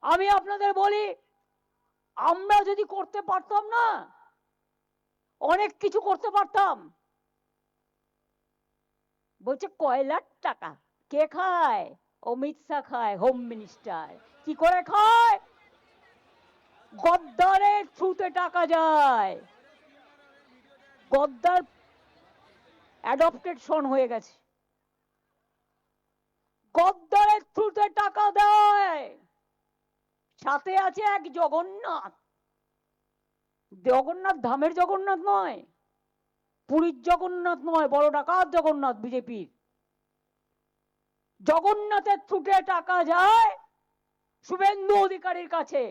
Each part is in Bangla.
আমি আপনাদের বলি, আমরা যদি করতে পারতাম না, অনেক কিছু করতে পারতাম। বলছে কয় লাখ টাকা কে খায়? অমিত শাহ খায়, হোম মিনিস্টার। কি করে খায়? গদ্দারের থ্রুতে টাকা যায়। গদ্দার অ্যাডপ্টেড সন হয়ে গেছে, গদ্দারের থ্রুতে টাকা দেয়। সাথে আছে এক জগন্নাথ। জগন্নাথ ধামের জগন্নাথ নয়, পুরীর জগন্নাথ নয়, বড় ডাকাত জগন্নাথ বিজেপির। জগন্নাথের থ্রুতে টাকা যায় শুভেন্দু অধিকারীর কাছে,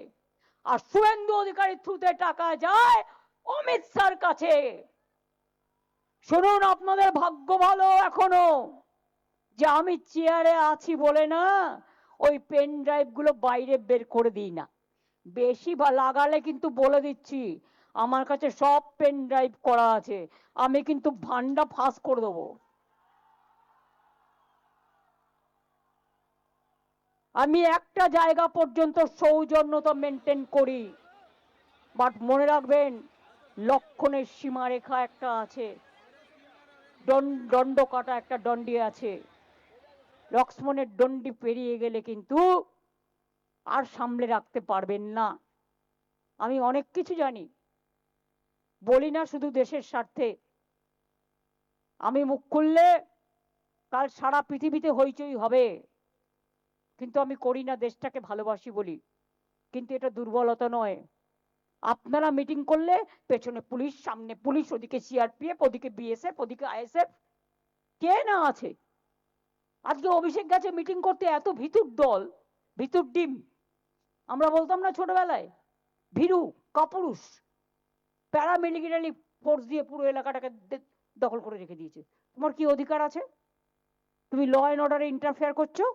আর শুভেন্দু অধিকারীর থ্রুতে টাকা যায় অমিত শাহর কাছে। শুনুন, আপনাদের ভাগ্য ভালো এখনো যে আমি চেয়ারে আছি বলে না ওই পেন ড্রাইভ গুলো বাইরে বের করে দিই না। বেশি লাগালে কিন্তু বলে দিচ্ছি, আমার কাছে সব পেন ড্রাইভ করা আছে, আমি কিন্তু ভান্ডা ফাঁস করে দেবো। আমি একটা জায়গা পর্যন্ত সৌজন্যতা মেনটেন করি, বাট মনে রাখবেন লক্ষণের সীমারেখা একটা আছে, দণ্ড কাটা একটা দণ্ডি আছে। লক্ষ্মণের দণ্ডি পেরিয়ে গেলে কিন্তু আর সামলে রাখতে পারবেন না। আমি অনেক কিছু জানি, বলি না শুধু দেশের স্বার্থে। আমি মুখ খুললে কাল সারা পৃথিবীতে হইচই হবে, কিন্তু আমি করি না, দেশটাকে ভালোবাসি বলি। কিন্তু এটা দুর্বলতা নয়। আপনারা মিটিং করলে পেছনে পুলিশ, সামনে পুলিশ, ওদিকে সিআরপিএফ, ওদিকে বিএসএফ, ওদিকে আইএসএফ, কে না আছে। আজকে অভিষেক গেছে মিটিং করতে, এত ভিতুর দল, ভিতুর ডিম। আমরা বলতাম না ছোটবেলায়, ভীরু কাপুরুষ। প্যারামিলিটারি ফোর্স দিয়ে পুরো এলাকাটাকে দখল করে রেখে দিয়েছে। তোমার কি অধিকার আছে? তুমি ল অ্যান্ড অর্ডারে ইন্টারফেয়ার করছো?